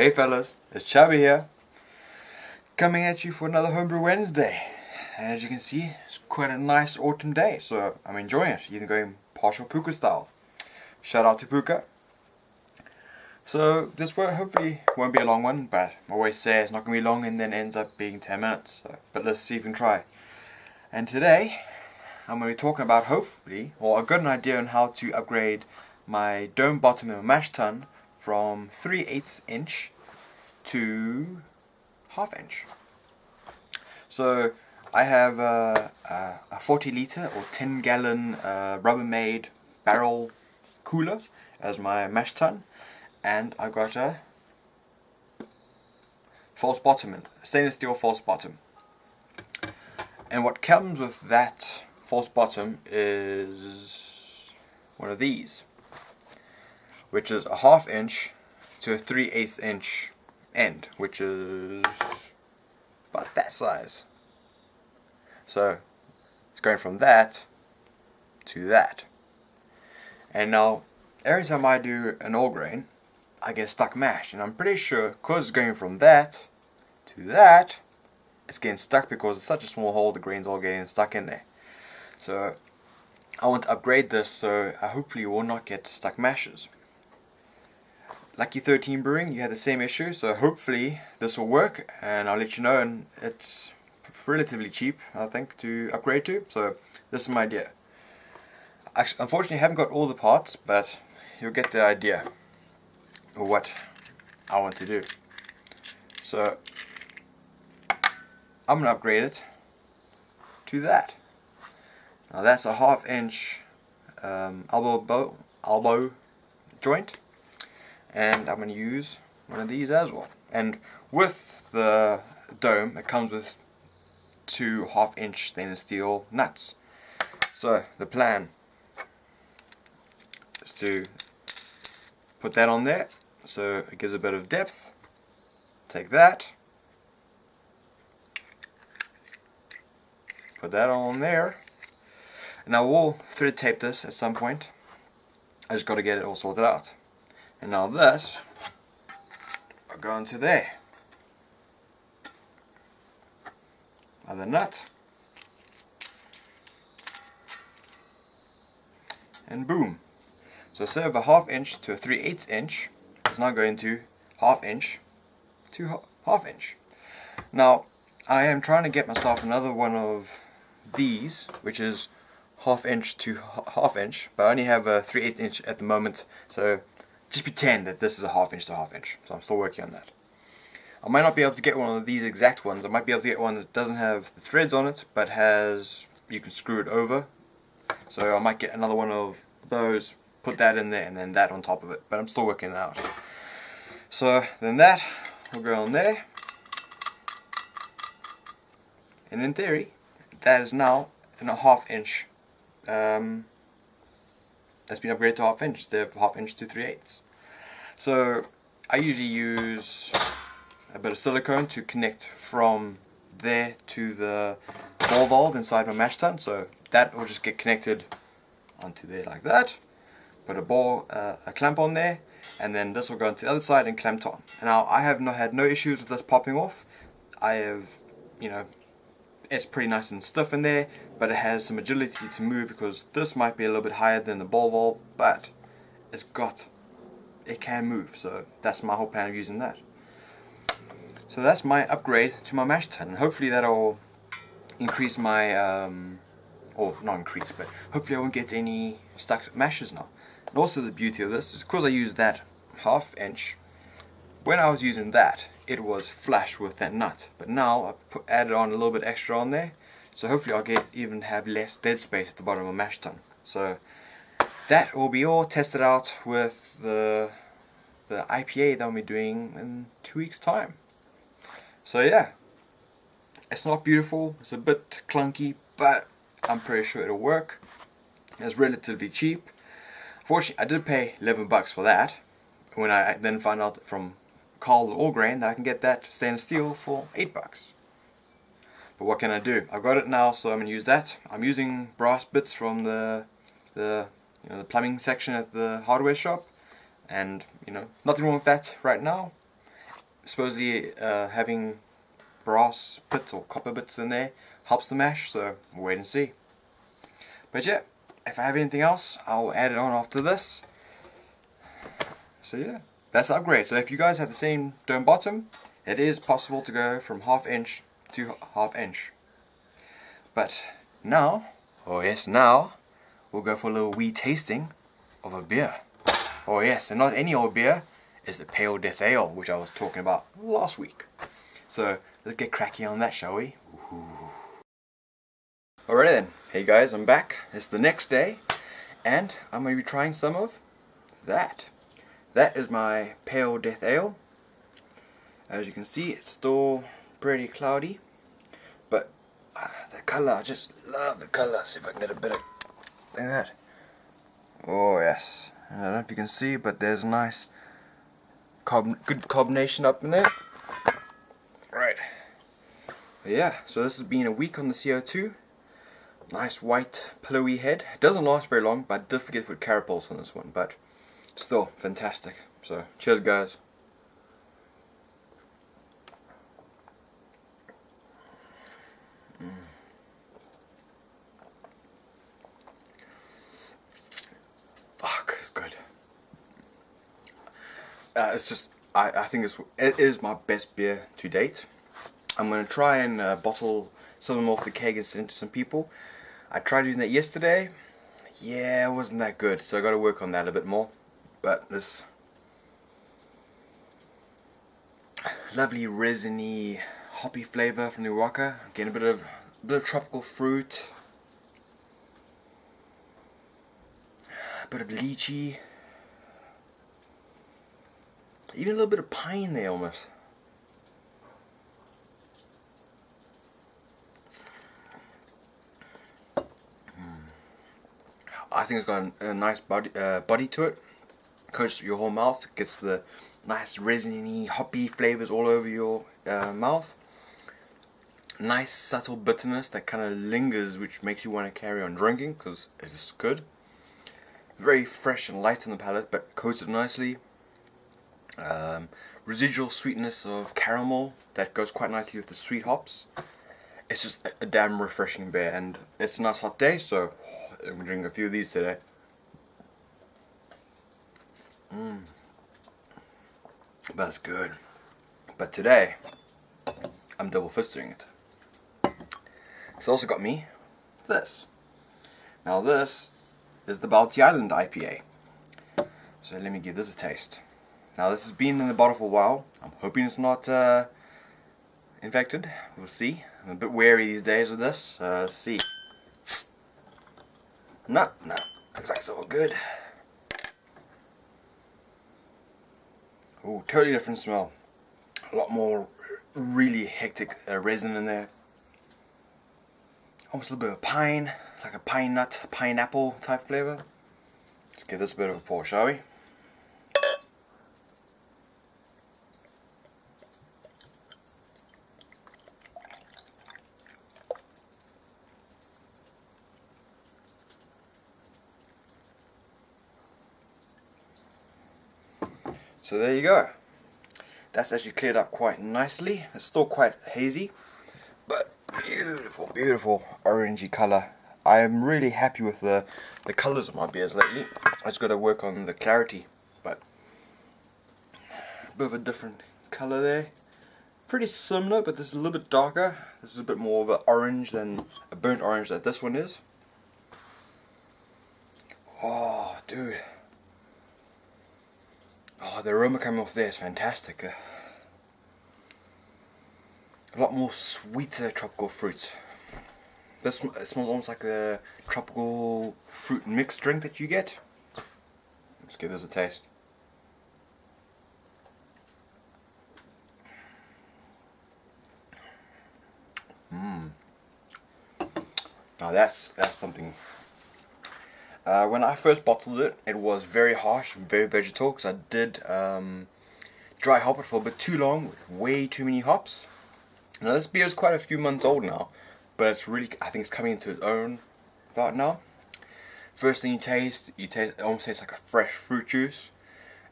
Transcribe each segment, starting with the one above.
Hey fellas, it's Chubby here, coming at you for another Homebrew Wednesday. And as you can see, it's quite a nice autumn day, so I'm enjoying it, even going partial puka style. Shout out to puka. So this hopefully won't be a long one, but I always say it's not going to be long and then ends up being 10 minutes. But let's see if we can try. And today, I'm going to be talking about hopefully, or I got an idea on how to upgrade my dome bottom in my mash tun from 3/8 inch to 1/2 inch. So I have a 40 litre or 10 gallon Rubbermaid barrel cooler as my mash tun, and I got a false bottom, stainless steel false bottom. And what comes with that false bottom is one of these, which is a 1/2 inch to a 3/8 inch end, which is about that size. So it's going from that to that. And now every time I do an all grain, I get a stuck mash, and I'm pretty sure because it's going from that to that, it's getting stuck because it's such a small hole, the grains all getting stuck in there. So I want to upgrade this so I hopefully will not get stuck mashes. Lucky 13 Brewing, you had the same issue, so hopefully this will work, and I'll let you know. And it's relatively cheap, I think, to upgrade to. So this is my idea. Actually, unfortunately, I haven't got all the parts, but you'll get the idea of what I want to do. So I'm going to upgrade it to that. Now that's a 1/2 inch elbow joint, and I'm going to use one of these as well. And with the dome, it comes with 2 1/2 inch stainless steel nuts. So the plan is to put that on there so it gives a bit of depth. Take that, put that on there, and I will thread tape this at some point. I just got to get it all sorted out. And now this will go into there. Other nut, and boom. So instead of a 1/2 inch to a 3/8 inch, it's now going to 1/2 inch to 1/2 inch. Now I am trying to get myself another one of these, which is 1/2 inch to 1/2 inch, but I only have a 3/8 inch at the moment, so just pretend that this is a 1/2 inch to 1/2 inch. So I'm still working on that. I might not be able to get one of these exact ones. I might be able to get one that doesn't have the threads on it, but you can screw it over. So I might get another one of those, put that in there, and then that on top of it. But I'm still working it out. So then that will go on there. And in theory, that is now in a 1/2 inch. That's been upgraded to 1/2 inch instead of 1/2 inch to 3/8. So I usually use a bit of silicone to connect from there to the ball valve inside my mash tun. So that will just get connected onto there like that. Put a clamp on there, and then this will go onto the other side and clamped on. And now I have had no issues with this popping off. I have, it's pretty nice and stiff in there, but it has some agility to move because this might be a little bit higher than the ball valve, but it can move. So that's my whole plan of using that. So that's my upgrade to my mash tun, and hopefully that'll increase my, or not increase, but hopefully I won't get any stuck mashes now. And also the beauty of this is because I used that 1/2 inch, when I was using that, it was flush with that nut. But now I've added on a little bit extra on there, so hopefully I'll even have less dead space at the bottom of my mash tun. So that will be all tested out with the IPA that I'll be doing in 2 weeks' time. So yeah, it's not beautiful, it's a bit clunky, but I'm pretty sure it'll work. It's relatively cheap. Fortunately, I did pay $11 for that, when I then found out from Carl All Grain that I can get that stainless steel for $8. But what can I do? I've got it now, so I'm going to use that. I'm using brass bits from the plumbing section at the hardware shop, and nothing wrong with that right now. supposedly having brass bits or copper bits in there helps the mash, so we'll wait and see. But yeah, if I have anything else, I'll add it on after this. So yeah, that's the upgrade. So if you guys have the same dome bottom, it is possible to go from 1/2 inch to 1/2 inch. But now, oh yes, now we'll go for a little wee tasting of a beer. Oh yes, and not any old beer, it's the Pale Death Ale, which I was talking about last week. So let's get cracking on that, shall we? Alright then, hey guys, I'm back. It's the next day, and I'm going to be trying some of that. That is my Pale Death Ale. As you can see, it's still pretty cloudy, but the colour, I just love the colour. See if I can get a bit of that. Oh yes, I don't know if you can see, but there's a nice good carbonation up in there. Right. Yeah, so this has been a week on the CO2. Nice white pillowy head. It doesn't last very long, but I did forget to put carapulse on this one, but still fantastic. So cheers guys. Fuck, it's good. It's just, I think it is my best beer to date. I'm going to try and bottle some of them off the keg and send it to some people. I tried doing that yesterday. Yeah, it wasn't that good, so I got to work on that a bit more. But this lovely resiny, hoppy flavour from the Waka. Getting a bit of tropical fruit, a bit of lychee, even a little bit of pine there almost. I think it's got a nice body to it. Coats your whole mouth, gets the nice resiny, hoppy flavors all over your mouth. Nice subtle bitterness that kind of lingers, which makes you want to carry on drinking because it's just good. Very fresh and light on the palate, but coated nicely. Residual sweetness of caramel that goes quite nicely with the sweet hops. It's just a damn refreshing beer, and it's a nice hot day, so I'm drinking a few of these today. That's good. But today, I'm double fisting it. It's also got me this. Now this is the Bounty Island IPA. So let me give this a taste. Now this has been in the bottle for a while. I'm hoping it's not infected. We'll see. I'm a bit wary these days of this. Let's see. No, looks like it's all good. Ooh, totally different smell. A lot more really hectic resin in there. Almost a little bit of pine, like a pine nut, pineapple type flavor. Let's give this a bit of a pour, shall we? So there you go. That's actually cleared up quite nicely. It's still quite hazy, but beautiful, beautiful orangey colour. I am really happy with the colours of my beers lately. I just got to work on the clarity, but a bit of a different colour there. Pretty similar, but this is a little bit darker. This is a bit more of an orange than a burnt orange that this one is. Oh, dude. Oh, the aroma coming off there is fantastic. A lot more sweeter tropical fruits. It smells almost like a tropical fruit mixed drink that you get. Let's give this a taste. Now that's something. When I first bottled it, it was very harsh and very vegetal because I did dry hop it for a bit too long with way too many hops. Now this beer is quite a few months old now, but it's really, I think it's coming into its own right now. First thing you taste, it almost tastes like a fresh fruit juice,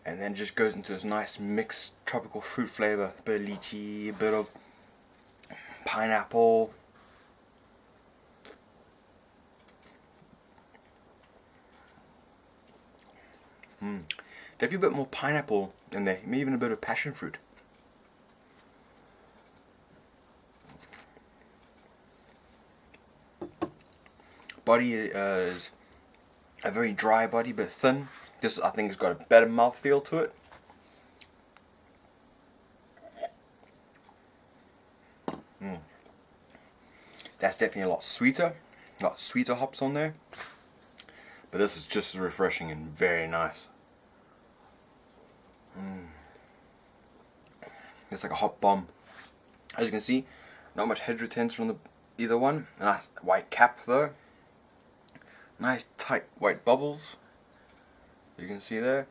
and then just goes into this nice mixed tropical fruit flavor, a bit of lychee, a bit of pineapple. Definitely a bit more pineapple in there, maybe even a bit of passion fruit. Body is a very dry body, but thin. This, I think, has got a better mouthfeel to it. That's definitely a lot sweeter hops on there. But this is just as refreshing and very nice. It's like a hop bomb. As you can see, not much head retention on either one. A nice white cap though. Nice tight white bubbles. You can see there.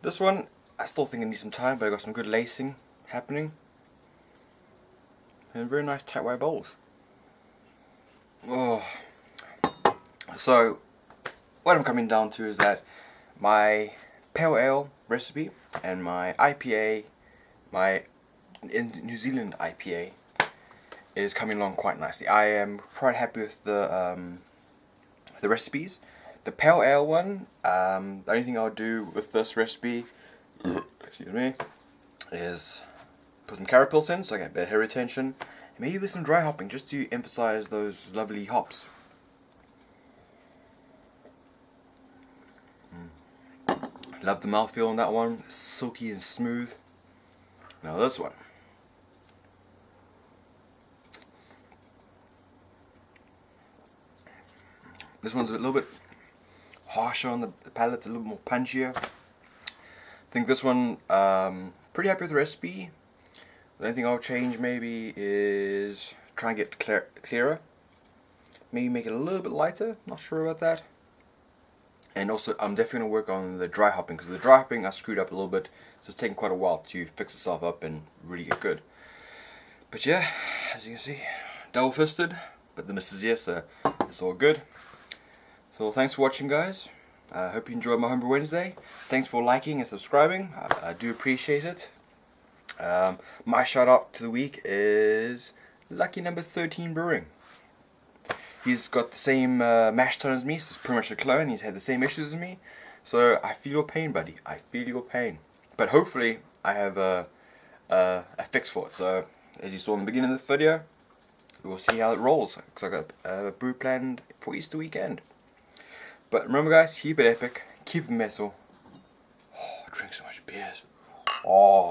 This one, I still think it needs some time, but I got some good lacing happening. And very nice tight white bubbles. Oh. So, what I'm coming down to is that my Pale Ale recipe and my IPA, my New Zealand IPA, is coming along quite nicely. I am quite happy with the recipes. The Pale Ale one, the only thing I'll do with this recipe, excuse me, is put some carapils in so I get better head retention, and maybe with some dry hopping just to emphasize those lovely hops. Love the mouthfeel on that one, silky and smooth. Now this one. This one's a little bit harsher on the palate, a little more punchier. I think this one, pretty happy with the recipe. The only thing I'll change maybe is try and get clearer. Maybe make it a little bit lighter, not sure about that. And also, I'm definitely going to work on the dry hopping, because the dry hopping I screwed up a little bit, so it's taken quite a while to fix itself up and really get good. But yeah, as you can see, double fisted, but the miss is here, so it's all good. So thanks for watching, guys. I hope you enjoyed my Homebrew Wednesday. Thanks for liking and subscribing. I do appreciate it. My shout out to the week is lucky number 13 Brewing. He's got the same mash tun as me, so it's pretty much a clone. He's had the same issues as me. So I feel your pain, buddy. I feel your pain. But hopefully I have a fix for it. So as you saw in the beginning of the video, we'll see how it rolls. Because I got a brew planned for Easter weekend. But remember, guys, keep it epic, keep it metal. Oh, drink so much beers. Oh.